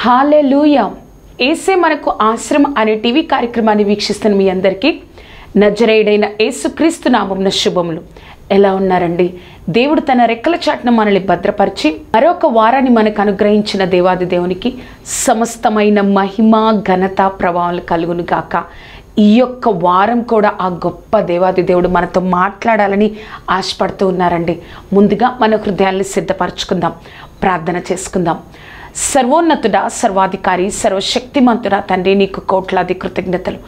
హల్లెలూయా. యేసే మనకు ఆశ్రమం అనే టీవీ కార్యక్రమాన్ని వీక్షిస్తున్న మీ అందరికీ నజరేయుడైన యేసుక్రీస్తు నామమున శుభములు. ఎలా ఉన్నారండి? దేవుడు తన రెక్కల చాటున మనల్ని భద్రపరిచి మరొక వారాన్ని మనకు అనుగ్రహించిన దేవాది దేవునికి సమస్తమైన మహిమ ఘనత ప్రభావాలు కలుగును గాక. ఈ యొక్క వారం కూడా ఆ గొప్ప దేవాది దేవుడు మనతో మాట్లాడాలని ఆశపడుతూ ఉన్నారండి. ముందుగా మన హృదయాన్ని సిద్ధపరచుకుందాం, ప్రార్థన చేసుకుందాం. సర్వోన్నతుడా, సర్వాధికారి, సర్వశక్తిమంతుడా తండ్రి, నీకు కోట్లాది కృతజ్ఞతలు.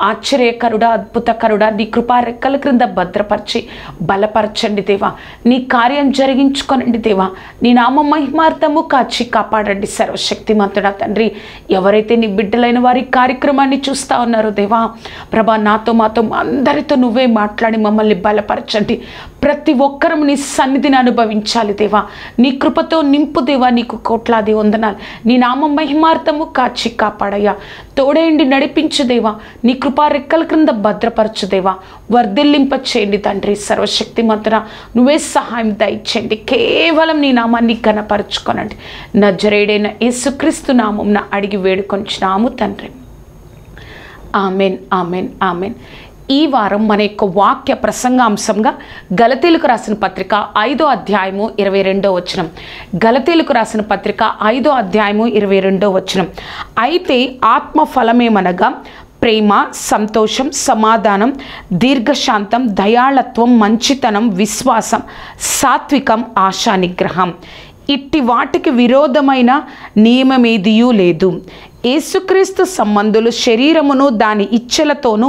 ఆశ్చర్యకరుడా, అద్భుతకరుడా, నీ కృపా రెక్కల క్రింద భద్రపరిచి బలపరచండి దేవా. నీ కార్యం జరిగించుకోనండి దేవా. నీ నామ మహిమార్థము కాచి కాపాడండి సర్వశక్తిమంతుడా తండ్రి. ఎవరైతే నీ బిడ్డలైన వారి కార్యక్రమాన్ని చూస్తూ ఉన్నారో దేవా ప్రభా, నాతో మాతో అందరితో నువ్వే మాట్లాడి మమ్మల్ని బలపరచండి. ప్రతి ఒక్కరూ నీ సన్నిధిని అనుభవించాలి దేవా. నీ కృపతో నింపు దేవా. నీకు కోట్లాది వందనాలు. నీ నామ మహిమార్థము కాచి కాపాడయ్యా. తోడేండి నడిపించు దేవా. నీ కృపా రెక్కల క్రింద భద్రపరచు దేవా. వర్ధిల్లింప చేయండి తండ్రి. సర్వశక్తిమంతుడా నువ్వే సహాయం దయచేయండి. కేవలం నీ నామాన్ని ఘనపరచుకోనండి. నజరేయుడైన యేసుక్రీస్తు నామమున అడిగి వేడుకొంచున్నాము తండ్రి. Amen, amen, amen. ఈ వారం మన యొక్క వాక్య ప్రసంగాంశంగా గలతీలకు రాసిన పత్రిక 5వ అధ్యాయము 22వ వచనం. గలతీలకు రాసిన పత్రిక 5వ అధ్యాయము 22వ వచనం. అయితే ఆత్మ ఫలమేమనగా ప్రేమ, సంతోషం, సమాధానం, దీర్ఘశాంతం, దయాళత్వం, మంచితనం, విశ్వాసం, సాత్వికం, ఆశా నిగ్రహం. ఇట్టి వాటికి విరోధమైన నియమమేదియూ లేదు. యేసుక్రీస్తు సంబంధులు శరీరమును దాని ఇచ్చలతోనూ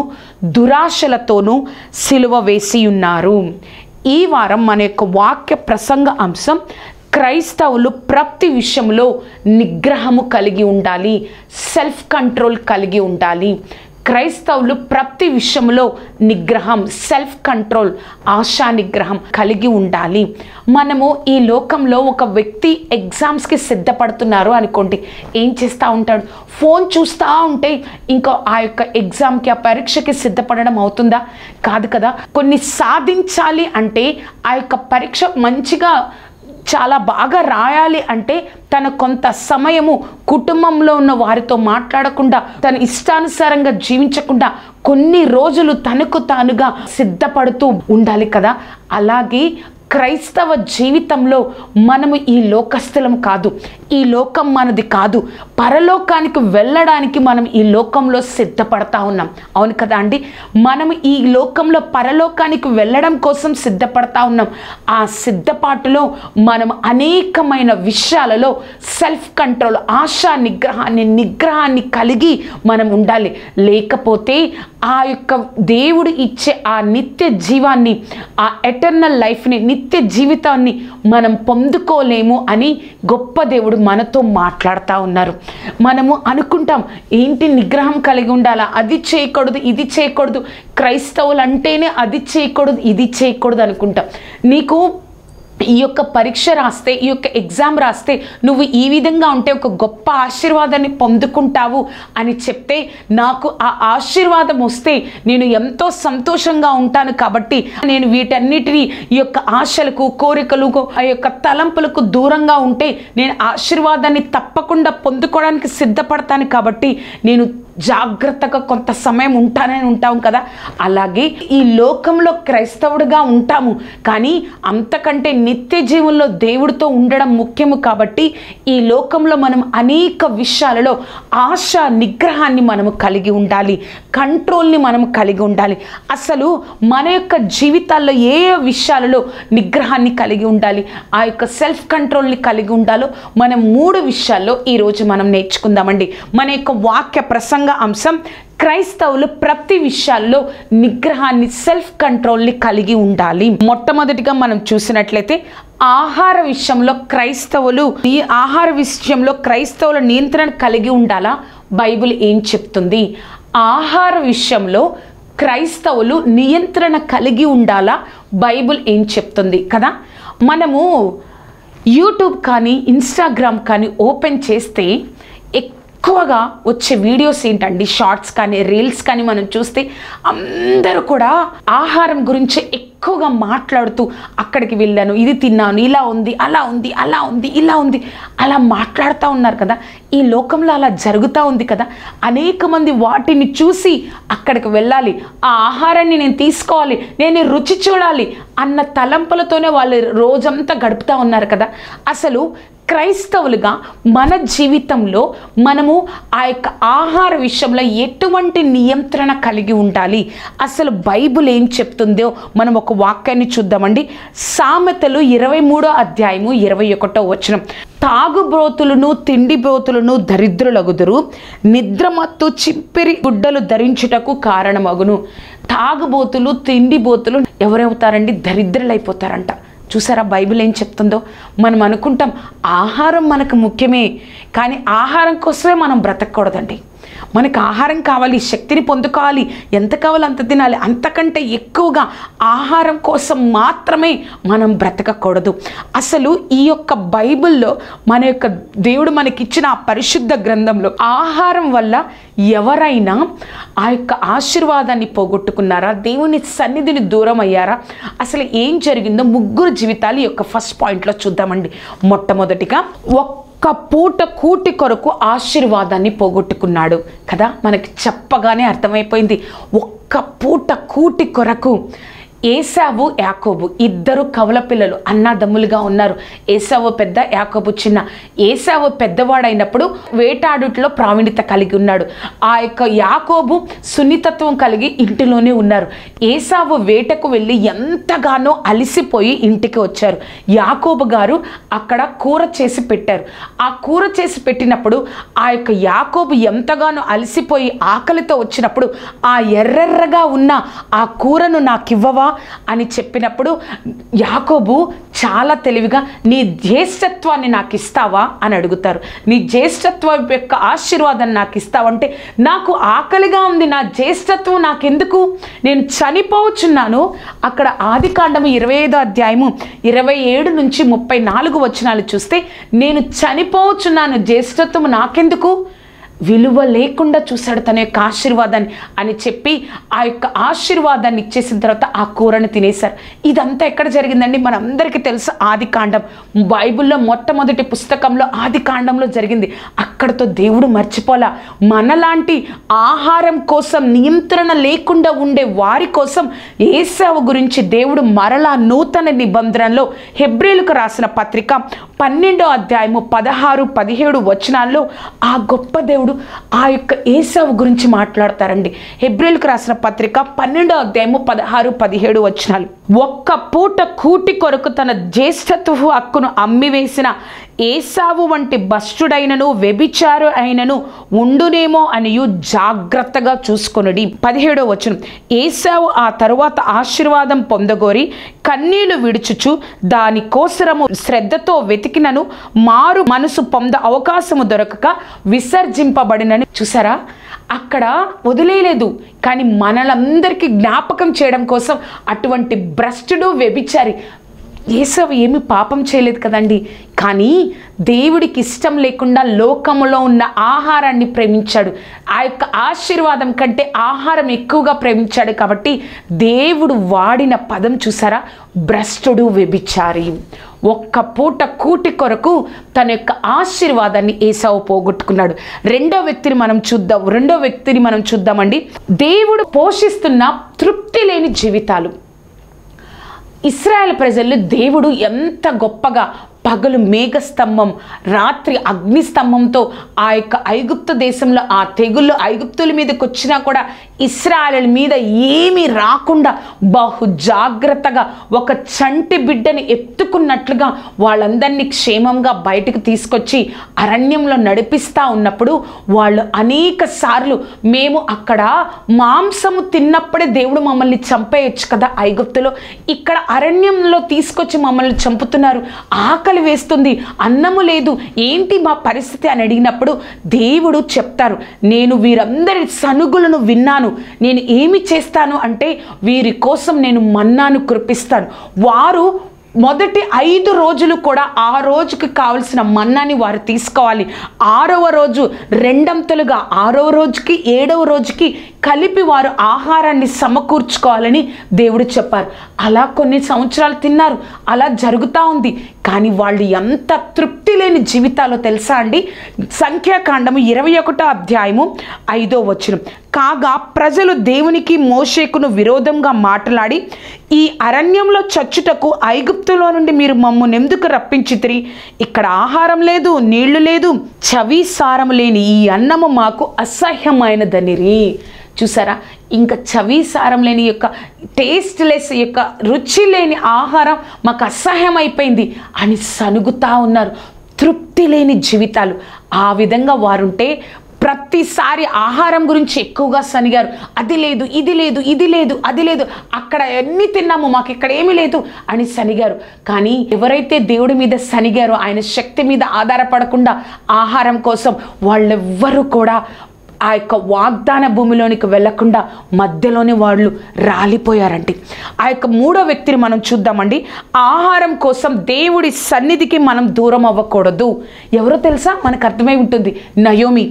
దురాశలతోనూ సిలువ వేసి ఉన్నారు. ఈ వారం మన యొక్క వాక్య ప్రసంగ అంశం క్రైస్తవులు ప్రతి విషయంలో నిగ్రహము కలిగి ఉండాలి, సెల్ఫ్ కంట్రోల్ కలిగి ఉండాలి. క్రైస్తవులు ప్రతి విషయంలో నిగ్రహం, సెల్ఫ్ కంట్రోల్, ఆశా నిగ్రహం కలిగి ఉండాలి. మనము ఈ లోకంలో ఒక వ్యక్తి ఎగ్జామ్స్కి సిద్ధపడుతున్నారు అనుకోండి, ఏం చేస్తూ ఉంటాడు? ఫోన్ చూస్తూ ఉంటే ఇంకా ఆ యొక్క ఎగ్జామ్కి, ఆ పరీక్షకి సిద్ధపడడం అవుతుందా? కాదు కదా. కొన్ని సాధించాలి అంటే, ఆ యొక్క పరీక్ష మంచిగా చాలా బాగా రాయాలి అంటే తన కొంత సమయము కుటుంబంలో ఉన్న వారితో మాట్లాడకుండా, తన ఇష్టానుసారంగా జీవించకుండా కొన్ని రోజులు తనకు తానుగా సిద్ధపడుతూ ఉండాలి కదా. అలాగే క్రైస్తవ జీవితంలో మనము ఈ లోకస్థలం కాదు, ఈ లోకం మనది కాదు. పరలోకానికి వెళ్ళడానికి మనం ఈ లోకంలో సిద్ధపడతా ఉన్నాం. అవును కదా అండి. మనం ఈ లోకంలో పరలోకానికి వెళ్ళడం కోసం సిద్ధపడతా ఉన్నాం. ఆ సిద్ధపాటులో మనం అనేకమైన విషయాలలో సెల్ఫ్ కంట్రోల్, ఆశా నిగ్రహాన్ని కలిగి మనం ఉండాలి. లేకపోతే ఆ యొక్క దేవుడు ఇచ్చే ఆ నిత్య జీవాన్ని, ఆ ఎటర్నల్ లైఫ్ని, నిత్య జీవితాన్ని మనం పొందుకోలేము అని గొప్ప దేవుడు మనతో మాట్లాడుతూ ఉన్నారు. మనము అనుకుంటాం, ఏంటి నిగ్రహం కలిగి ఉండాలా, అది చేయకూడదు, ఇది చేయకూడదు, క్రైస్తవులు అంటేనే అది చేయకూడదు, ఇది చేయకూడదు అనుకుంటాం. నీకు ఈ యొక్క పరీక్ష రాస్తే, ఈ యొక్క ఎగ్జామ్ రాస్తే నువ్వు ఈ విధంగా ఉంటే ఒక గొప్ప ఆశీర్వాదాన్ని పొందుకుంటావు అని చెప్తే, నాకు ఆ ఆశీర్వాదం వస్తే నేను ఎంతో సంతోషంగా ఉంటాను. కాబట్టి నేను వీటన్నిటినీ, ఈ యొక్క ఆశలకు, కోరికలకు, ఆ యొక్క తలంపులకు దూరంగా ఉంటే నేను ఆశీర్వాదాన్ని తప్పకుండా పొందుకోవడానికి సిద్ధపడతాను. కాబట్టి నేను జాగ్రత్తగా కొంత సమయం ఉంటాం కదా, అలాగే ఈ లోకంలో క్రైస్తవుడిగా ఉంటాము, కానీ అంతకంటే నిత్య జీవంలో దేవుడితో ఉండడం ముఖ్యము. కాబట్టి ఈ లోకంలో మనం అనేక విషయాలలో ఆశ నిగ్రహాన్ని మనము కలిగి ఉండాలి, కంట్రోల్ని మనం కలిగి ఉండాలి. అసలు మన యొక్క జీవితాల్లో ఏ విషయాలలో నిగ్రహాన్ని కలిగి ఉండాలి, ఆ యొక్క సెల్ఫ్ కంట్రోల్ని కలిగి ఉండాలో మనం 3 విషయాల్లో ఈరోజు మనం నేర్చుకుందామండి. మన యొక్క వాక్య ప్రసంగ అంశం క్రైస్తవులు ప్రతి విషయాల్లో నిగ్రహాన్ని, సెల్ఫ్ కంట్రోల్ని కలిగి ఉండాలి. మొట్టమొదటిగా మనం చూసినట్లయితే ఆహార విషయంలో క్రైస్తవుల నియంత్రణ కలిగి ఉండాలా? బైబిల్ ఏం చెప్తుంది? ఆహార విషయంలో క్రైస్తవులు నియంత్రణ కలిగి ఉండాలా? బైబిల్ ఏం చెప్తుంది కదా. మనము యూట్యూబ్ కానీ ఇన్స్టాగ్రామ్ కానీ ఓపెన్ చేస్తే ఎక్కువగా వచ్చే వీడియోస్ ఏంటండి, షార్ట్స్ కానీ రీల్స్ కానీ మనం చూస్తే అందరూ కూడా ఆహారం గురించి ఎక్కువగా మాట్లాడుతూ, అక్కడికి వెళ్ళాను, ఇది తిన్నాను, ఇలా ఉంది, అలా ఉంది, అలా ఉంది, ఇలా ఉంది, అలా మాట్లాడుతూ ఉన్నారు కదా. ఈ లోకంలో అలా జరుగుతూ ఉంది కదా. అనేక మంది వాటిని చూసి అక్కడికి వెళ్ళాలి, ఆ ఆహారాన్ని నేను తీసుకోవాలి, నేను రుచి చూడాలి అన్న తలంపులతోనే వాళ్ళు రోజంతా గడుపుతూ ఉన్నారు కదా. అసలు క్రైస్తవులుగా మన జీవితంలో మనము ఆ యొక్క ఆహార విషయంలో ఎటువంటి నియంత్రణ కలిగి ఉండాలి? అసలు బైబిల్ ఏం చెప్తుందో మనం ఒక వాక్యాన్ని చూద్దామండి. సామెతలు 23వ అధ్యాయము 21వ వచనం. తాగుబోతులను తిండిబోతులను దరిద్రులగుదురు, నిద్రమత్తు చింపిరి గుడ్డలు ధరించుటకు కారణమగును. తాగుబోతులు తిండిబోతులు ఎవరవుతారండి? దరిద్రులైపోతారంట. చూసారా బైబిల్ ఏం చెప్తుందో? మనం అనుకుంటాం ఆహారం మనకు ముఖ్యమే, కానీ ఆహారం కోసమే మనం బ్రతకూడదండి. మనకు ఆహారం కావాలి, శక్తిని పొందుకోవాలి, ఎంత కావాలో అంత తినాలి. అంతకంటే ఎక్కువగా ఆహారం కోసం మాత్రమే మనం బ్రతకకూడదు. అసలు ఈ యొక్క బైబిల్లో మన యొక్క దేవుడు మనకిచ్చిన ఆ పరిశుద్ధ గ్రంథంలో ఆహారం వల్ల ఎవరైనా ఆ యొక్క ఆశీర్వాదాన్ని పోగొట్టుకున్నారా? దేవుని సన్నిధిని దూరం అయ్యారా? అసలు ఏం జరిగిందో 3 జీవితాలు ఈ యొక్క ఫస్ట్ పాయింట్లో చూద్దామండి. మొట్టమొదటిగా ఒక్క పూట కూటి కొరకు ఆశీర్వాదాన్ని పోగొట్టుకున్నాడు కదా. మనకి చెప్పగానే అర్థమైపోయింది. ఒక్క పూట కూటి కొరకు ఏసావు యాకోబు ఇద్దరు కవల పిల్లలు అన్నదమ్ములుగా ఉన్నారు. ఏసావు పెద్ద, యాకోబు చిన్న. ఏసావు పెద్దవాడైనప్పుడు వేటాడుట్లో ప్రావీణ్యత కలిగి ఉన్నాడు. ఆ యొక్క యాకోబు సున్నితత్వం కలిగి ఇంటిలోనే ఉన్నారు. ఏసావు వేటకు వెళ్ళి ఎంతగానో అలిసిపోయి ఇంటికి వచ్చారు. యాకోబు గారు అక్కడ కూర చేసి పెట్టారు. ఆ కూర చేసి పెట్టినప్పుడు ఆ యొక్క యాకోబు ఎంతగానో అలిసిపోయి ఆకలితో వచ్చినప్పుడు ఆ ఎర్రెర్రగా ఉన్న ఆ కూరను నాకివ్వవా అని చెప్పినప్పుడు యాకోబు చాలా తెలివిగా నీ జ్యేష్ఠత్వాన్ని నాకు ఇస్తావా అని అడుగుతారు. నీ జ్యేష్ఠత్వం యొక్క ఆశీర్వాదాన్ని నాకు ఇస్తావంటే, నాకు ఆకలిగా ఉంది, నా జ్యేష్ఠత్వం నాకెందుకు, నేను చనిపోవచ్చున్నాను. అక్కడ ఆదికాండము 25వ అధ్యాయము 27 నుంచి 34 వచనాలు చూస్తే, నేను చనిపోవచ్చున్నాను, జ్యేష్ఠత్వం నాకెందుకు, విలువ లేకుండా చూశాడు తన యొక్క ఆశీర్వాదాన్ని అని చెప్పి ఆ యొక్క ఆశీర్వాదాన్ని ఇచ్చేసిన తర్వాత ఆ కూరని తినేశారు. ఇదంతా ఎక్కడ జరిగిందండి? మనందరికీ తెలుసు, ఆదికాండం. బైబిల్లో మొట్టమొదటి పుస్తకంలో ఆదికాండంలో జరిగింది. అక్కడతో దేవుడు మర్చిపోలా. మనలాంటి ఆహారం కోసం నియంత్రణ లేకుండా ఉండే వారి కోసం ఏసావు గురించి దేవుడు మరలా నూతన నిబంధనలో హెబ్రీయులకు రాసిన పత్రిక 12వ అధ్యాయము 16-17 వచనాల్లో ఆ గొప్ప దేవుడు ఆ యొక్క ఏసావు గురించి మాట్లాడతారండి. హెబ్రీయులకు రాసిన పత్రిక 12వ అధ్యాయము 16-17 వచనాలు. ఒక్క పూట కూటి కొరకు తన జ్యేష్ఠత్వపు హక్కును అమ్మివేసిన ఏసావు వంటి భ్రష్టుడైనను వ్యభిచారు అయినను ఉండునేమో అనియు జాగ్రత్తగా చూసుకొనుడి. 17వ వచనం. ఏసావు ఆ తరువాత ఆశీర్వాదం పొందగోరి కన్నీళ్లు విడుచుచు దాని కోసరము శ్రద్ధతో వెతికినను మారు మనసు పొంద అవకాశము దొరకక విసర్జింపబడినని. చూసారా, అక్కడ వదిలేయలేదు, కానీ మనలందరికీ జ్ఞాపకం చేయడం కోసం అటువంటి భ్రష్టుడు వ్యభిచారి. ఏసావు ఏమి పాపం చేయలేదు కదండి, కానీ దేవుడికి ఇష్టం లేకుండా లోకములో ఉన్న ఆహారాన్ని ప్రేమించాడు. ఆ యొక్క ఆశీర్వాదం కంటే ఆహారం ఎక్కువగా ప్రేమించాడు. కాబట్టి దేవుడు వాడిన పదం చూసారా, భ్రష్టుడు వ్యభిచారి. ఒక్క పూట కూటి కొరకు తన యొక్క ఆశీర్వాదాన్ని ఏసావు పోగొట్టుకున్నాడు. రెండో వ్యక్తిని మనం చూద్దామండి. దేవుడు పోషిస్తున్న తృప్తి లేని జీవితాలు. ఇశ్రాయేల్ ప్రజలు దేవుడు ఎంత గొప్పగా పగలు మేఘస్తంభం, రాత్రి అగ్నిస్తంభంతో ఆ యొక్క ఐగుప్తు దేశంలో ఆ తెగుళ్ళు ఐగుప్తుల మీదకి వచ్చినా కూడా ఇశ్రాయేలు మీద ఏమీ రాకుండా బహు జాగ్రత్తగా ఒక చంటి బిడ్డని ఎత్తుకున్నట్లుగా వాళ్ళందరినీ క్షేమంగా బయటకు తీసుకొచ్చి అరణ్యంలో నడిపిస్తూ ఉన్నప్పుడు వాళ్ళు అనేక సార్లు మేము అక్కడ మాంసము తిన్నప్పుడే దేవుడు మమ్మల్ని చంపేయచ్చు కదా ఐగుప్తులో, ఇక్కడ అరణ్యంలో తీసుకొచ్చి మమ్మల్ని చంపుతున్నారు, ఆకలి వేస్తుంది, అన్నము లేదు, ఏంటి మా పరిస్థితి అని అడిగినప్పుడు దేవుడు చెప్తారు, నేను వీరందరి సనుగులను విన్నాను, నేను ఏమి చేస్తాను అంటే వీరి కోసం నేను మన్నాను కురిపిస్తాను. వారు మొదటి 5 రోజులు కూడా ఆ రోజుకి కావలసిన మన్నాని వారు తీసుకోవాలి. 6వ రోజు రెండంతలుగా 6వ రోజుకి 7వ రోజుకి కలిపి వారు ఆహారాన్ని సమకూర్చుకోవాలని దేవుడు చెప్పారు. అలా కొన్ని సంవత్సరాలు తిన్నారు, అలా జరుగుతూ ఉంది. కానీ వాళ్ళు ఎంత తృప్తి లేని జీవితాలో తెలుసా అండి? సంఖ్యాకాండము 21వ అధ్యాయము 5వ వచనం. కాగా ప్రజలు దేవునికి మోషేకును విరోధంగా మాట్లాడి, ఈ అరణ్యంలో చచ్చుటకు ఐగుప్తులో నుండి మీరు మమ్మల్ని ఎందుకు రప్పించితిరి? ఇక్కడ ఆహారం లేదు, నీళ్లు లేదు, చవి సారము లేని ఈ అన్నము మాకు అసహ్యమైనదనిరి. చూసారా, ఇంకా చవి సారం లేని యొక్క టేస్ట్లెస్ యొక్క రుచి లేని ఆహారం మాకు అసహ్యమైపోయింది అని సనుగుతా ఉన్నారు. తృప్తి లేని జీవితాలు. ఆ విధంగా వారుంటే ప్రతిసారి ఆహారం గురించి ఎక్కువగా సనిగారు. అది లేదు, ఇది లేదు, ఇది లేదు, అది లేదు, అక్కడ ఎన్ని తిన్నాము, మాకు ఇక్కడ ఏమీ లేదు అని సనిగారు. కానీ ఎవరైతే దేవుడి మీద సనిగారో, ఆయన శక్తి మీద ఆధారపడకుండా ఆహారం కోసం వాళ్ళెవ్వరూ కూడా ఆ యొక్క వాగ్దాన భూమిలోనికి వెళ్లకుండా మధ్యలోనే వాళ్ళు రాలిపోయారండి. ఆ యొక్క 3వ వ్యక్తిని మనం చూద్దామండి. ఆహారం కోసం దేవుడి సన్నిధికి మనం దూరం అవ్వకూడదు. ఎవరో తెలుసా? మనకు అర్థమై ఉంటుంది, నయోమి.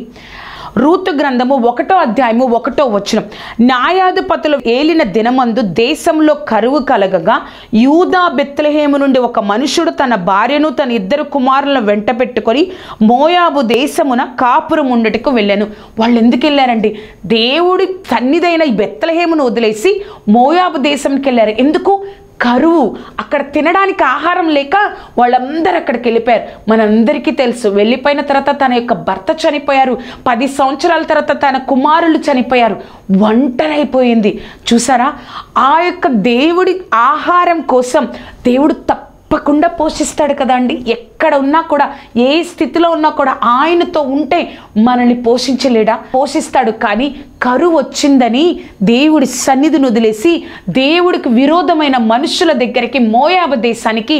రూతు గ్రంథము 1వ అధ్యాయము 1వ వచనం. న్యాయాధిపతులు ఏలిన దినమందు దేశంలో కరువు కలగగా యూదా బెత్లెహేము నుండి ఒక మనుషుడు తన భార్యను తన 2 కుమారులను వెంట పెట్టుకొని మోయాబు దేశమున కాపురం ఉండటకు వెళ్ళాను. వాళ్ళు ఎందుకు వెళ్ళారండి? దేవుడి సన్నిధైన ఈ బెత్లెహేమును వదిలేసి మోయాబు దేశంకి వెళ్ళారు. ఎందుకు? కరువు. అక్కడ తినడానికి ఆహారం లేక వాళ్ళందరూ అక్కడికి వెళ్ళిపోయారు. మనందరికీ తెలుసు, వెళ్ళిపోయిన తర్వాత తన యొక్క భర్త చనిపోయారు, 10 సంవత్సరాల తర్వాత తన కుమారులు చనిపోయారు, ఒంటరైపోయింది. చూసారా, ఆ యొక్క దేవుడి ఆహారం కోసం దేవుడు తప్పకుండా పోషిస్తాడు కదండి. ఎక్కడ ఉన్నా కూడా, ఏ స్థితిలో ఉన్నా కూడా ఆయనతో ఉంటే మనల్ని పోషించలేడా? పోషిస్తాడు. కానీ కరువు వచ్చిందని దేవుడి సన్నిధిని వదిలేసి దేవుడికి విరోధమైన మనుషుల దగ్గరికి, మోయాబు దేశానికి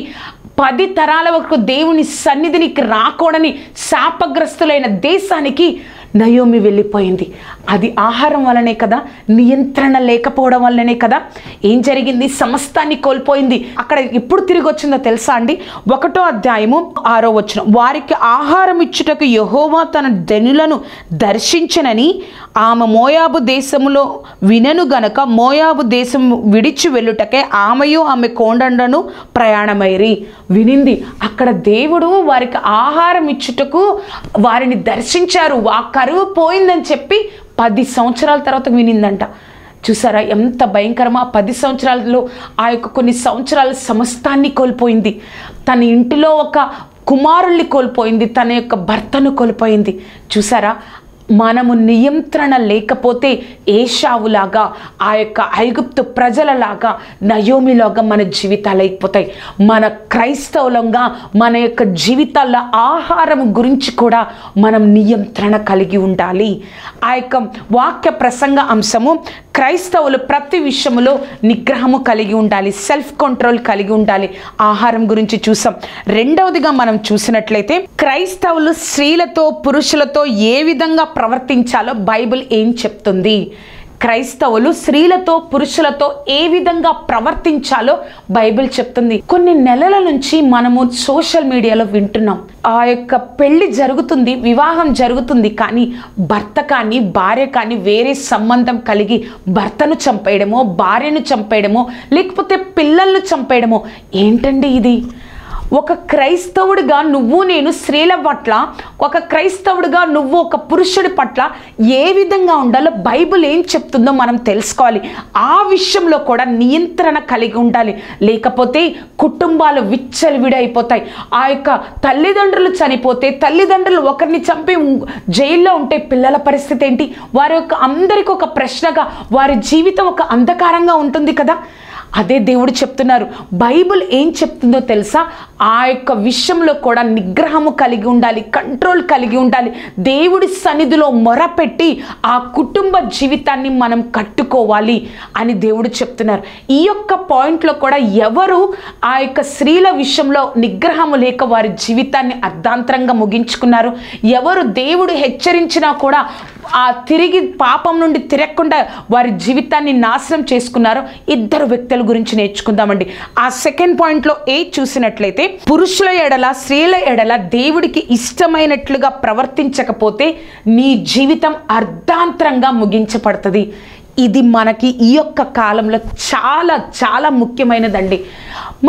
10 తరాల వరకు దేవుని సన్నిధినికి రాకూడని శాపగ్రస్తులైన దేశానికి నయోమి వెళ్ళిపోయింది. అది ఆహారం వల్లనే కదా, నియంత్రణ లేకపోవడం వల్లనే కదా. ఏం జరిగింది? సమస్తాన్ని కోల్పోయింది. అక్కడ ఎప్పుడు తిరిగి వచ్చిందో తెలుసా అండి? 1వ అధ్యాయము 6వ వచనం. వారికి ఆహారం ఇచ్చుటకు యెహోవా తన జనులను దర్శించనని ఆమె మోయాబు దేశములో వినను గనక మోయాబు దేశం విడిచి వెళ్ళుటకే ఆమెయు ఆమె కోండండను ప్రయాణమైరి. వినింది, అక్కడ దేవుడు వారికి ఆహారం ఇచ్చుటకు వారిని దర్శించారు. ఆ కరువు పోయిందని చెప్పి 10 సంవత్సరాల తర్వాత వినిందంట. చూసారా ఎంత భయంకరమా? 10 సంవత్సరాలలో ఆ యొక్క కొన్ని సంవత్సరాల సమస్తాన్ని కోల్పోయింది. తన ఇంటిలో ఒక కుమారుల్ని కోల్పోయింది, తన యొక్క భర్తను కోల్పోయింది. చూసారా, మనము నియంత్రణ లేకపోతే ఏషావులాగా, ఆ యొక్క ఐగుప్తు ప్రజలలాగా, నయోమిలాగా మన జీవితాలు అయిపోతాయి. మన క్రైస్తవులంగా మన యొక్క జీవితాల్లో ఆహారం గురించి కూడా మనం నియంత్రణ కలిగి ఉండాలి. ఆ యొక్క వాక్య ప్రసంగ అంశము, క్రైస్తవులు ప్రతి విషయంలో నిగ్రహము కలిగి ఉండాలి, సెల్ఫ్ కంట్రోల్ కలిగి ఉండాలి. ఆహారం గురించి చూసాం. రెండవదిగా మనం చూసినట్లయితే క్రైస్తవులు స్త్రీలతో పురుషులతో ఏ విధంగా ప్రవర్తించాలో బైబిల్ ఏం చెప్తుంది? క్రైస్తవులు స్త్రీలతో పురుషులతో ఏ విధంగా ప్రవర్తించాలో బైబిల్ చెప్తుంది. కొన్ని నెలల నుంచి మనము సోషల్ మీడియాలో వింటున్నాం, ఆ యొక్క పెళ్లి జరుగుతుంది, వివాహం జరుగుతుంది, కానీ భర్త కానీ భార్య కానీ వేరే సంబంధం కలిగి భర్తను చంపేయడమో, భార్యను చంపేయడమో, లేకపోతే పిల్లలను చంపేయడమో. ఏంటండి ఇది? ఒక క్రైస్తవుడిగా నువ్వు నేను స్త్రీల పట్ల, ఒక క్రైస్తవుడిగా నువ్వు ఒక పురుషుడి పట్ల ఏ విధంగా ఉండాలో బైబిల్ ఏం చెప్తుందో మనం తెలుసుకోవాలి. ఆ విషయంలో కూడా నియంత్రణ కలిగి ఉండాలి. లేకపోతే కుటుంబాలు విచ్చలవిడైపోతాయి. ఆ యొక్క తల్లిదండ్రులు చనిపోతే, తల్లిదండ్రులు ఒకరిని చంపి జైల్లో ఉంటే పిల్లల పరిస్థితి ఏంటి? వారి యొక్క అందరికీ ఒక ప్రశ్నగా, వారి జీవితం ఒక అంధకారంగా ఉంటుంది కదా. అదే దేవుడు చెప్తున్నారు. బైబిల్ ఏం చెప్తుందో తెలుసా? ఆ యొక్క విషయంలో కూడా నిగ్రహము కలిగి ఉండాలి, కంట్రోల్ కలిగి ఉండాలి. దేవుడి సన్నిధిలో మొరపెట్టి ఆ కుటుంబ జీవితాన్ని మనం కట్టుకోవాలి అని దేవుడు చెప్తున్నారు. ఈ యొక్క పాయింట్లో కూడా ఎవరు ఆ యొక్క స్త్రీల విషయంలో నిగ్రహము లేక వారి జీవితాన్ని అర్ధాంతరంగా ముగించుకున్నారు, ఎవరు దేవుడు హెచ్చరించినా కూడా ఆ తిరిగి పాపం నుండి తిరగకుండా వారి జీవితాన్ని నాశనం చేసుకున్నారో ఇద్దరు వ్యక్తుల గురించి నేర్చుకుందామండి. ఆ సెకండ్ పాయింట్లో చూసినట్లయితే, పురుషుల ఎడల స్త్రీల ఎడల దేవుడికి ఇష్టమైనట్లుగా ప్రవర్తించకపోతే నీ జీవితం అర్ధాంతరంగా ముగించబడుతుంది. ఇది మనకి ఈ యొక్క కాలంలో చాలా చాలా ముఖ్యమైనదండి.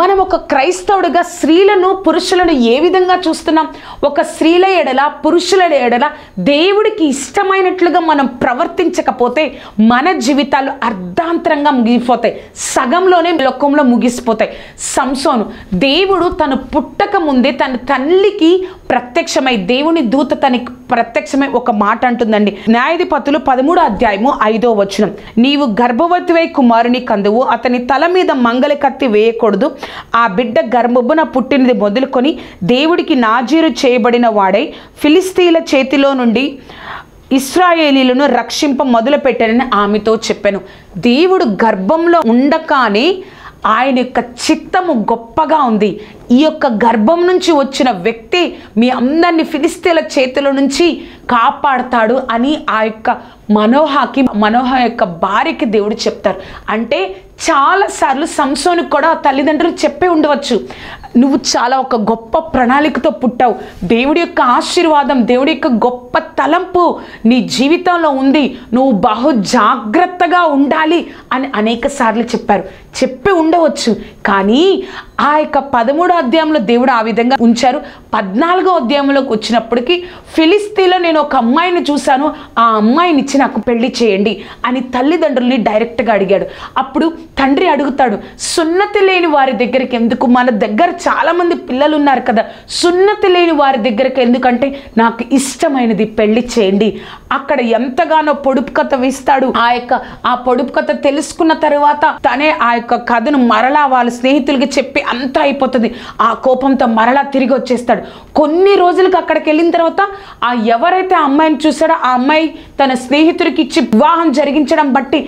మనం ఒక క్రైస్తవుడిగా స్త్రీలను పురుషులను ఏ విధంగా చూస్తున్నాం? ఒక స్త్రీల ఎడల పురుషుల ఎడల దేవుడికి ఇష్టమైనట్లుగా మనం ప్రవర్తించకపోతే మన జీవితాలు అర్ధాంతరంగా ముగిపోతాయి, సగంలోనే లోకంలో ముగిసిపోతాయి. సంసోను, దేవుడు తను పుట్టక ముందే తన తల్లికి ప్రత్యక్షమై, దేవుని దూత తనకి ప్రత్యక్షమై ఒక మాట అంటుందండి. న్యాయాధిపతులు 13వ అధ్యాయము 5వ వచనం, నీవు గర్భవతివై కుమారుని కందువు, అతని తల మీద మంగలి కత్తి వేయకూడదు, ఆ బిడ్డ గర్భమున పుట్టినది మొదలుకొని దేవుడికి నాజీరు చేయబడిన వాడై ఫిలిస్తీన్ల చేతిలో నుండి ఇశ్రాయేలీలను రక్షింప మొదలు పెట్టానని ఆమెతో చెప్పాను. దేవుడు గర్భంలో ఉండగానే ఆయన యొక్క చిత్తము గొప్పగా ఉంది. ఈ యొక్క గర్భం నుంచి వచ్చిన వ్యక్తి మీ అందరినీ ఫిలిస్తీన్ల చేతుల నుంచి కాపాడతాడు అని ఆ యొక్క మనోహ యొక్క భార్యకి దేవుడు చెప్తారు. అంటే చాలాసార్లు సంసోనుకు కూడా తల్లిదండ్రులు చెప్పే ఉండవచ్చు, నువ్వు చాలా ఒక గొప్ప ప్రణాళికతో పుట్టావు, దేవుడి యొక్క ఆశీర్వాదం, దేవుడి యొక్క గొప్ప తలంపు నీ జీవితంలో ఉంది, నువ్వు బహు జాగ్రత్తగా ఉండాలి అని అనేక సార్లు చెప్పి ఉండవచ్చు. కానీ ఆ యొక్క 13వ అధ్యాయంలో దేవుడు ఆ విధంగా ఉంచారు. 14వ అధ్యాయంలోకి వచ్చినప్పటికీ, ఫిలిస్తీన్లో నేను ఒక అమ్మాయిని చూశాను, ఆ అమ్మాయిని ఇచ్చి నాకు పెళ్లి చేయండి అని తల్లిదండ్రుల్ని డైరెక్ట్గా అడిగాడు. అప్పుడు తండ్రి అడుగుతాడు, సున్నతి లేని వారి దగ్గరికి ఎందుకు? మన దగ్గర చాలామంది పిల్లలు ఉన్నారు కదా, సున్నతి లేని వారి దగ్గరికి ఎందుకంటే నాకు ఇష్టమైనది పెళ్లి చేయండి. అక్కడ ఎంతగానో పొడుపు కథ వేస్తాడు. ఆ పొడుపు కథ తెలుసుకున్న తర్వాత తనే ఆ యొక్క కథను మరలా వాళ్ళ స్నేహితులకి చెప్పి అంతా అయిపోతుంది. ఆ కోపంతో మరలా తిరిగి వచ్చేస్తాడు. కొన్ని రోజులకు అక్కడికి వెళ్ళిన తర్వాత ఎవరైతే ఆ అమ్మాయిని చూసాడో ఆ అమ్మాయి తన స్నేహితుడికి ఇచ్చి వివాహం జరిగించడం బట్టి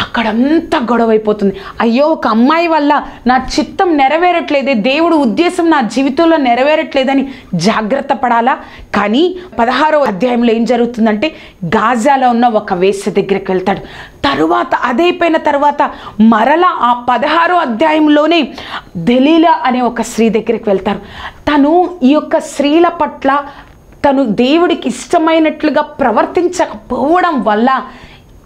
అక్కడంతా గొడవ అయిపోతుంది. అయ్యో, ఒక అమ్మాయి వల్ల నా చిత్తం నెరవేరట్లేదే, దేవుడు ఉద్దేశం నా జీవితంలో నెరవేరట్లేదని జాగ్రత్త పడాలా. కానీ 16వ అధ్యాయంలో ఏం జరుగుతుందంటే, గాజాలో ఉన్న ఒక వేశ్య దగ్గరికి వెళ్తాడు. తరువాత అదైపోయిన తర్వాత మరలా ఆ 16వ అధ్యాయంలోనే దెలీలా అనే ఒక స్త్రీ దగ్గరికి వెళ్తారు. తను ఈ యొక్క స్త్రీల పట్ల తను దేవుడికి ఇష్టమైనట్లుగా ప్రవర్తించకపోవడం వల్ల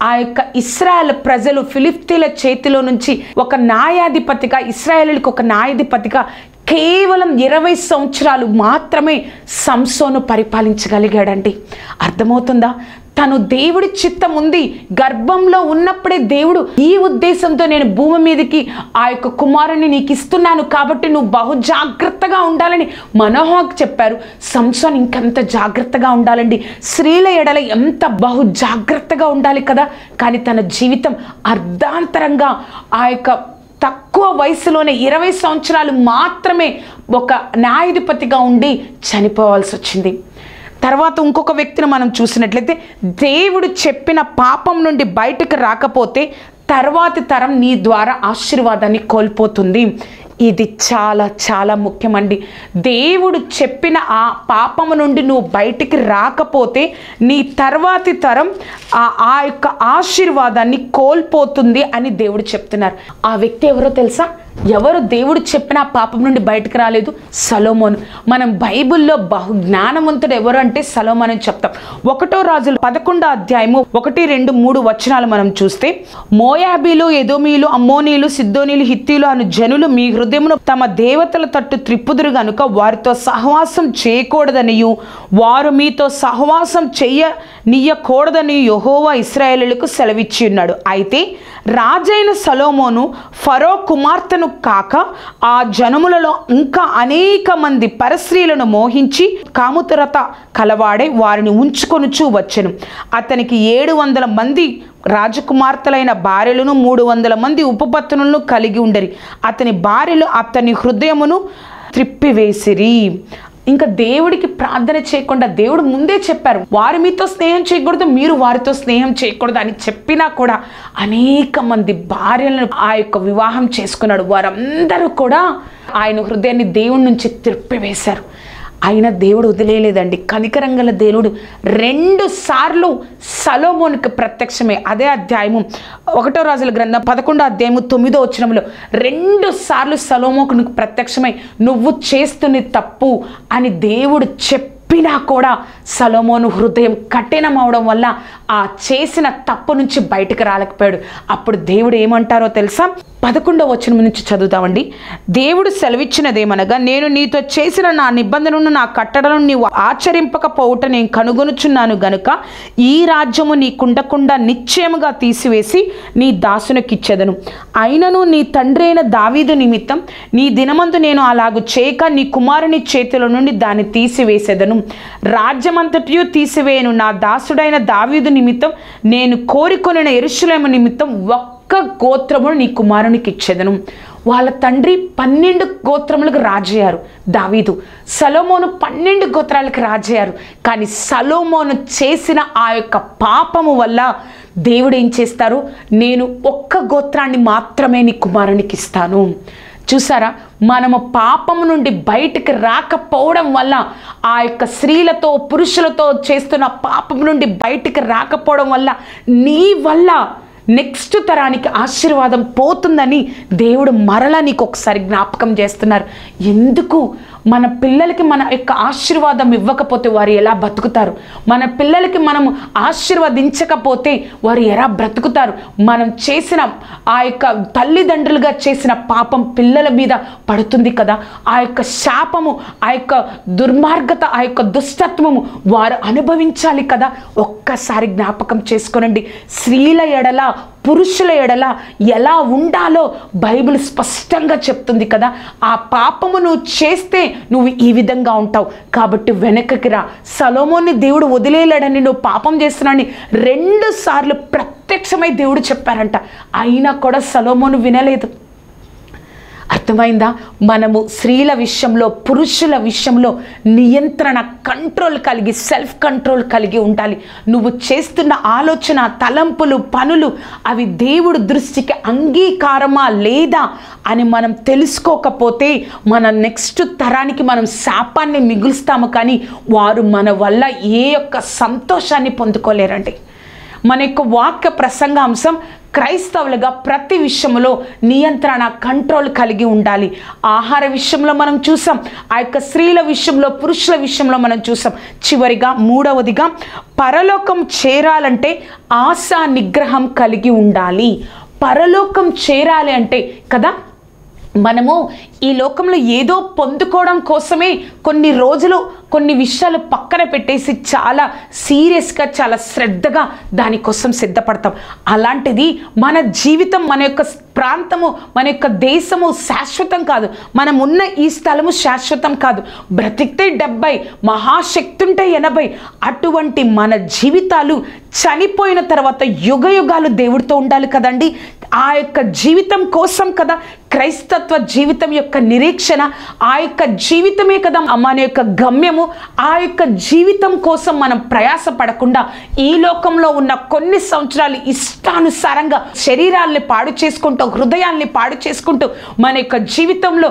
ఆ యొక్క ఇశ్రాయేల్ ప్రజలు ఫిలిస్తీన్ల చేతిలో నుంచి ఒక న్యాయాధిపతిగా, ఇశ్రాయేలులకు ఒక న్యాయాధిపతిగా కేవలం 20 సంవత్సరాలు మాత్రమే సంసోను పరిపాలించగలిగాడండి. అర్థమవుతుందా? తను దేవుడి చిత్తం ఉంది, గర్భంలో ఉన్నప్పుడే దేవుడు ఈ ఉద్దేశంతో నేను భూమి మీదకి ఆ యొక్క కుమారుని నీకు ఇస్తున్నాను కాబట్టి నువ్వు బహు జాగ్రత్తగా ఉండాలని మనోహకు చెప్పారు. సంసోన్ ఇంకంత జాగ్రత్తగా ఉండాలండి. స్త్రీల ఎడల ఎంత బహు జాగ్రత్తగా ఉండాలి కదా. కానీ తన జీవితం అర్ధాంతరంగా ఆ యొక్క తక్కువ వయసులోనే 20 సంవత్సరాలు మాత్రమే ఒక న్యాయాధిపతిగా ఉండి చనిపోవాల్సి వచ్చింది. తర్వాత ఇంకొక వ్యక్తిని మనం చూసినట్లయితే, దేవుడు చెప్పిన పాపం నుండి బయటకు రాకపోతే తర్వాతి తరం నీ ద్వారా ఆశీర్వాదాన్ని కోల్పోతుంది. ఇది చాలా చాలా ముఖ్యమండి. దేవుడు చెప్పిన ఆ పాపము నుండి నువ్వు బయటికి రాకపోతే నీ తర్వాతి తరం ఆ యొక్క ఆశీర్వాదాన్ని కోల్పోతుంది అని దేవుడు చెప్తున్నారు. ఆ వ్యక్తి ఎవరో తెలుసా? ఎవరు దేవుడు చెప్పిన పాపం నుండి బయటకు రాలేదు? సొలొమోను. మనం బైబిల్లో బహు జ్ఞానవంతుడు ఎవరు అంటే సొలొమోను అని చెప్తాం. 1 రాజులు 11వ అధ్యాయము 1, 2, 3 వచనాలు మనం చూస్తే, మోయాబీలు, ఎదోమీలు, అమ్మోనీలు, సిద్దోనీలు, హిత్తీలు అను జనులు మీ హృదయమును తమ దేవతల తట్టు త్రిప్పుదురు గనుక వారితో సహవాసం చేయకూడదనియు వారు మీతో సహవాసం చెయ్యనీయకూడదని యెహోవా ఇశ్రాయేలీయులకు సెలవిచ్చి ఉన్నాడు. అయితే రాజైన సొలొమోను ఫరో కుమార్తెను కాక ఆ జనములలో ఇంకా అనేక మంది పరస్త్రీలను మోహించి కాముతరత కలవాడే వారిని ఉంచుకొనుచూ వచ్చెను. అతనికి 700 మంది రాజకుమార్తెలైన భార్యలను 300 మంది ఉపపత్నులను కలిగి ఉండరి. అతని భార్యలు అతని హృదయమును త్రిప్పివేసిరి. ఇంకా దేవుడికి ప్రార్థన చేయకుండా దేవుడు ముందే చెప్పారు, వారు మీతో స్నేహం చేయకూడదు, మీరు వారితో స్నేహం చేయకూడదు అని చెప్పినా కూడా అనేక మంది భార్యలను ఆ యొక్క వివాహం చేసుకున్నాడు. వారందరూ కూడా ఆయన హృదయాన్ని దేవుడి నుంచి త్రిప్పివేశారు. అయినా దేవుడు వదిలేయలేదండి. కనికరంగల దేవుడు 2 సార్లు సొలొమోనుకి ప్రత్యక్షమే. అదే అధ్యాయము 1 రాజుల గ్రంథం 11వ అధ్యాయము 9వ వచనంలో 2 సార్లు సొలొమోనుకు ప్రత్యక్షమై నువ్వు చేస్తున్న తప్పు అని దేవుడు చెప్పినా కూడా సొలొమోను హృదయం కఠినం అవడం వల్ల ఆ చేసిన తప్పు నుంచి బయటకు రాలేకపోయాడు. అప్పుడు దేవుడు ఏమంటారో తెలుసా? 11వ వచనం నుంచి చదువుతామండి. దేవుడు సెలవిచ్చినదేమనగా, నేను నీతో చేసిన నా నిబంధనను నా కట్టడలను నీవు ఆచరింపకపోవుట నేను కనుగొనుచున్నాను గనుక ఈ రాజ్యము నీకుండకుండా నిశ్చయముగా తీసివేసి నీ దాసునికిచ్చెదను. అయినను నీ తండ్రి అయిన దావీదు నిమిత్తం నీ దినమందు నేను అలాగు చేయక నీ కుమారుని చేతుల నుండి దాన్ని తీసివేసేదను. రాజ్యమంతటియు తీసివేయను. నా దాసుడైన దావీదు నిమిత్తం నేను కోరుకొనిన యెరూషలేము నిమిత్తం ఒక్క గోత్రమును నీ కుమారునికి ఇచ్చేదను. వాళ్ళ తండ్రి 12 గోత్రములకు రాజయ్యారు దావీదు. సొలొమోను 12 గోత్రాలకు రాజయ్యారు. కానీ సొలొమోను చేసిన ఆ యొక్క పాపము వల్ల దేవుడు ఏం చేస్తారు? నేను ఒక్క గోత్రాన్ని మాత్రమే నీ కుమారునికి ఇస్తాను. చూసారా, మనము పాపము నుండి బయటికి రాకపోవడం వల్ల, ఆ యొక్క స్త్రీలతో పురుషులతో చేస్తున్న పాపం నుండి బయటికి రాకపోవడం వల్ల నీ వల్ల నెక్స్ట్ తరానికి ఆశీర్వాదం పోతుందని దేవుడు మరలా నీకు ఒకసారి జ్ఞాపకం చేస్తున్నారు. ఎందుకు మన పిల్లలకి మన యొక్క ఆశీర్వాదం ఇవ్వకపోతే వారు ఎలా బతుకుతారు? మన పిల్లలకి మనము ఆశీర్వదించకపోతే వారు ఎలా బ్రతుకుతారు? మనం చేసిన ఆ యొక్క తల్లిదండ్రులుగా చేసిన పాపం పిల్లల మీద పడుతుంది కదా. ఆ యొక్క శాపము, ఆ యొక్క దుర్మార్గత, ఆ యొక్క దుష్టత్వము వారు అనుభవించాలి కదా. ఒక్కసారి జ్ఞాపకం చేసుకోనండి. స్త్రీల ఎడల పురుషుల ఎడల ఎలా ఉండాలో బైబిల్ స్పష్టంగా చెప్తుంది కదా. ఆ పాపము నువ్వు చేస్తే నువ్వు ఈ విధంగా ఉంటావు. కాబట్టి వెనకకి రా. సొలొమోన్ని దేవుడు వదిలేయలేడని, నువ్వు పాపం చేస్తున్నాని 2 సార్లు ప్రత్యక్షమై దేవుడు చెప్పారంట. అయినా కూడా సొలొమోను వినలేదు. అర్థమైందా? మనము స్త్రీల విషయంలో, పురుషుల విషయంలో నియంత్రణ, కంట్రోల్ కలిగి, సెల్ఫ్ కంట్రోల్ కలిగి ఉండాలి. నువ్వు చేస్తున్న ఆలోచన, తలంపులు, పనులు అవి దేవుడి దృష్టికి అంగీకారమా లేదా అని మనం తెలుసుకోకపోతే మన నెక్స్ట్ తరానికి మనం శాపాన్ని మిగులుస్తాము. కానీ వారు మన వల్ల ఏ యొక్క సంతోషాన్ని పొందుకోలేరండి. మన యొక్క వాక్య ప్రసంగాంశం క్రైస్తవులుగా ప్రతి విషయంలో నియంత్రణ, కంట్రోల్ కలిగి ఉండాలి. ఆహార విషయంలో మనం చూసాం, ఆ యొక్క స్త్రీల విషయంలో, పురుషుల విషయంలో మనం చూసాం. చివరిగా 3వదిగా పరలోకం చేరాలంటే ఆశా నిగ్రహం కలిగి ఉండాలి. పరలోకం చేరాలి అంటే కదా, మనము ఈ లోకంలో ఏదో పొందుకోవడం కోసమే కొన్ని రోజులు కొన్ని విషయాలు పక్కన పెట్టేసి చాలా సీరియస్గా, చాలా శ్రద్ధగా దానికోసం సిద్ధపడతాం. అలాంటిది మన జీవితం, మన యొక్క ప్రాంతము, మన యొక్క దేశము శాశ్వతం కాదు. మనం ఉన్న ఈ స్థలము శాశ్వతం కాదు. బ్రతికితే 70, మహాశక్తి ఉంటే 80. అటువంటి మన జీవితాలు చనిపోయిన తర్వాత యుగ యుగాలు దేవుడితో ఉండాలి కదండి. ఆ యొక్క జీవితం కోసం కదా క్రైస్తత్వ జీవితం యొక్క నిరీక్షణ. ఆ యొక్క జీవితమే కదా మన యొక్క గమ్యము. ఆ యొక్క జీవితం కోసం మనం ప్రయాస పడకుండా ఈ లోకంలో ఉన్న కొన్ని సంవత్సరాలు ఇష్టానుసారంగా శరీరాల్ని పాడు చేసుకుంటూ హృదయాల్ని పాడు చేసుకుంటూ మన యొక్క జీవితంలో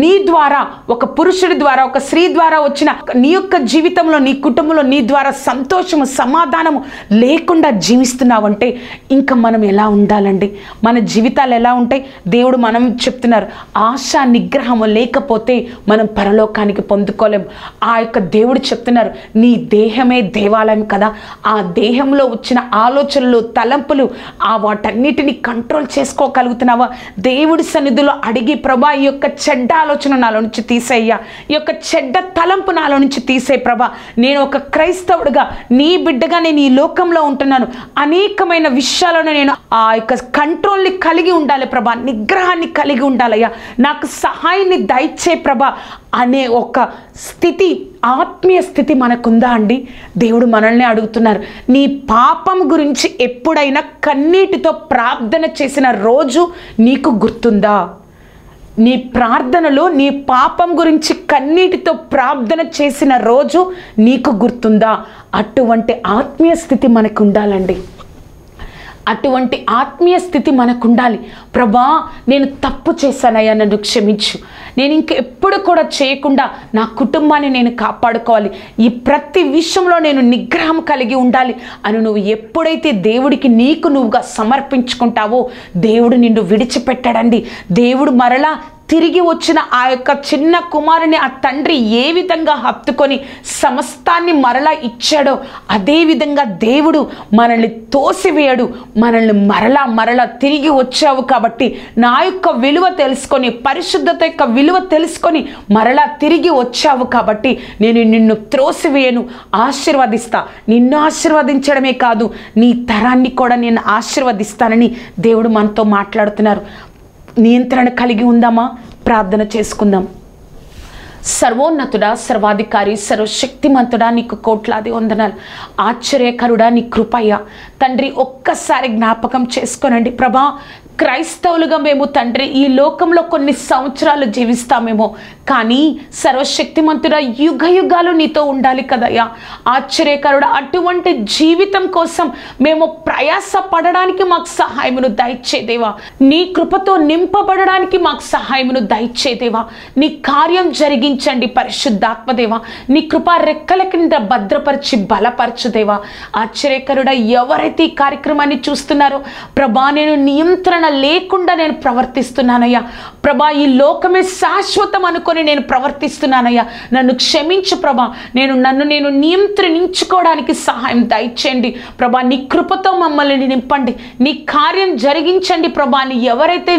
నీ ద్వారా, ఒక పురుషుడి ద్వారా, ఒక స్త్రీ ద్వారా వచ్చిన నీ యొక్క జీవితంలో, నీ కుటుంబంలో నీ ద్వారా సంతోషము, సమాధానము లేకుండా జీవిస్తున్నావంటే ఇంకా మనం ఎలా ఉండాలండి? మన జీవితాలు ఎలా ఉంటాయి? దేవుడు మనం చెప్తున్నారు, ఆశ నిగ్రహము లేకపోతే మనం పరలోకానికి పొందుకోలేం. ఆ యొక్క దేవుడు చెప్తున్నారు, నీ దేహమే దేవాలయం కదా, ఆ దేహంలో వచ్చిన ఆలోచనలు, తలంపులు, ఆ వాటన్నిటిని కంట్రోల్ చేసుకోగలుగుతున్నావా? దేవుడి సన్నిధిలో అడిగి, ప్రభా ఈ యొక్క చెడ్డ ఆలోచన నాలో నుంచి తీసేయ్యా, ఈ యొక్క చెడ్డ తలంపు నాలో నుంచి తీసే ప్రభా. నేను ఒక క్రైస్తవుడిగా, నీ బిడ్డగా నేను ఈ లోకంలో ఉంటున్నాను, అనేకమైన విషయాలను నేను ఆ యొక్క కంట్రోల్ని కలిగి ఉండాలి ప్రభా, నిగ్రహాన్ని కలిగి ఉండాలయ్యా, నాకు సహాయాన్ని దయచే ప్రభా అనే ఒక స్థితి, ఆత్మీయ స్థితి మనకుందా అండి? దేవుడు మనల్ని అడుగుతున్నారు, నీ పాపం గురించి ఎప్పుడైనా కన్నీటితో ప్రార్థన చేసిన రోజు నీకు గుర్తుందా? నీ ప్రార్థనలో నీ పాపం గురించి కన్నీటితో ప్రార్థన చేసిన రోజు నీకు గుర్తుందా? అటువంటి ఆత్మీయ స్థితి మనకు ఉండాలండి. అటువంటి ఆత్మీయ స్థితి మనకు ఉండాలి. ప్రభా నేను తప్పు చేశానయ్యా, నన్ను క్షమించు, నేను ఇంకెప్పుడు కూడా చేయకుండా నా కుటుంబాన్ని నేను కాపాడుకోవాలి, ఈ ప్రతి విషయంలో నేను నిగ్రహం కలిగి ఉండాలి అని నువ్వు ఎప్పుడైతే దేవుడికి నీకు నువ్వుగా సమర్పించుకుంటావో దేవుడు నిన్ను విడిచిపెట్టాడండి. దేవుడు మరలా తిరిగి వచ్చిన ఆ యొక్క చిన్న కుమారుని ఆ తండ్రి ఏ విధంగా హత్తుకొని సమస్తాన్ని మరలా ఇచ్చాడో అదే విధంగా దేవుడు మనల్ని తోసివేయడు. మనల్ని మరలా తిరిగి వచ్చావు కాబట్టి నా యొక్క విలువ తెలుసుకొని, పరిశుద్ధత యొక్క విలువ తెలుసుకొని మరలా తిరిగి వచ్చావు కాబట్టి నేను నిన్ను త్రోసివేయను, ఆశీర్వదిస్తా. నిన్ను ఆశీర్వదించడమే కాదు, నీ తరాన్ని కూడా నేను ఆశీర్వదిస్తానని దేవుడు మనతో మాట్లాడుతున్నారు. నియంత్రణ కలిగి ఉందామా? ప్రార్థన చేసుకుందాం. సర్వోన్నతుడా, సర్వాధికారి, సర్వశక్తిమంతుడా, నీకు కోట్లాది వందనాలు. ఆశ్చర్యకరుడా, నీ కృపయ్య తండ్రి, ఒక్కసారి జ్ఞాపకం చేసుకోనండి ప్రభా. క్రైస్తవులుగా మేము తండ్రి ఈ లోకంలో కొన్ని సంవత్సరాలు జీవిస్తామేమో, కానీ సర్వశక్తిమంతుడా యుగ యుగాలు నీతో ఉండాలి కదయ్యా. ఆశ్చర్యకరుడా, అటువంటి జీవితం కోసం మేము ప్రయాస పడడానికి మాకు సహాయమును దయచేదేవా. నీ కృపతో నింపబడడానికి మాకు సహాయమును దయచేదేవా. నీ కార్యం జరిగించండి పరిశుద్ధాత్మదేవా. నీ కృపా రెక్కల కింద భద్రపరిచి బలపరచుదేవా. ఆశ్చర్యకరుడా, ఎవరైతే ఈ కార్యక్రమాన్ని చూస్తున్నారో ప్రభా, నేను నియంత్రణ లేకుండా నేను ప్రవర్తిస్తున్నానయ్యా ప్రభా. ఈ లోకమే శాశ్వతం అనుకొని నేను ప్రవర్తిస్తున్నానయ్యా. నన్ను క్షమించు ప్రభా. నన్ను నేను నియంత్రించుకోవడానికి సహాయం దయచేయండి ప్రభా. నీ కృపతో మమ్మల్ని నింపండి, నీ కార్యం జరిగించండి ప్రభా అని ఎవరైతే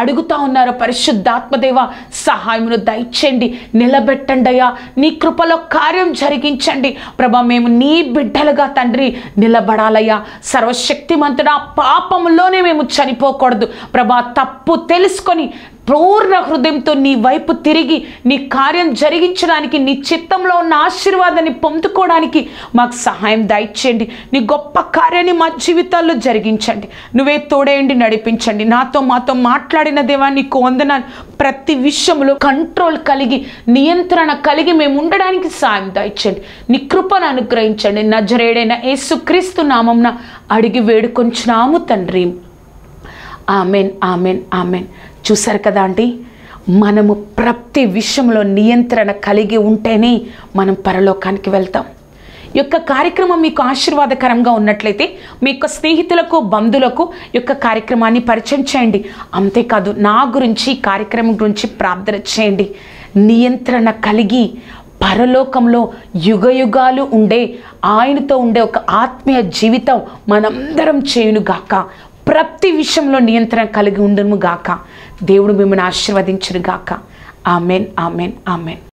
అడుగుతా ఉన్నారో పరిశుద్ధాత్మదేవా సహాయమును దయచేయండి, నిలబెట్టండి అయ్యా. నీ కృపలో కార్యం జరిగించండి ప్రభా. మేము నీ బిడ్డలుగా తండ్రి నిలబడాలయ్యా. సర్వశక్తిమంతుడా, పాపములోనే మేము చనిపోకూడదు ప్రభా. తప్పు తెలుసుకొని పూర్ణ హృదయంతో నీ వైపు తిరిగి నీ కార్యం జరిగించడానికి, నీ చిత్తంలో ఉన్న ఆశీర్వాదాన్ని పొందుకోవడానికి మాకు సహాయం దయచేయండి. నీ గొప్ప కార్యాన్ని మా జీవితాల్లో జరిగించండి. నువ్వే తోడేయండి, నడిపించండి. మాతో మాట్లాడిన దేవా నీకు వందనాలు. ప్రతి విషయంలో కంట్రోల్ కలిగి, నియంత్రణ కలిగి మేము ఉండడానికి సహాయం దయచేయండి. నీ కృపను అనుగ్రహించండి. నజరేయుడైన యేసుక్రీస్తు నామమున అడిగి వేడుకొంచున్నాము తండ్రి. Amen, amen, amen. చూసారు కదా అండి, మనము ప్రతి విషయంలో నియంత్రణ కలిగి ఉంటేనే మనం పరలోకానికి వెళ్తాం. ఈ యొక్క కార్యక్రమం మీకు ఆశీర్వాదకరంగా ఉన్నట్లయితే మీ యొక్క స్నేహితులకు, బంధువులకు ఈ యొక్క కార్యక్రమాన్ని పరిచయం చేయండి. అంతేకాదు నా గురించి, ఈ కార్యక్రమం గురించి ప్రార్థన చేయండి. నియంత్రణ కలిగి పరలోకంలో యుగ యుగాలు ఉండే, ఆయనతో ఉండే ఒక ఆత్మీయ జీవితం మనందరం చేయునుగాక. ప్రతి విషయంలో నియంత్రణ కలిగి ఉండును గాక. దేవుడు మిమ్మల్ని ఆశీర్వదించును గాక. Amen, amen, amen.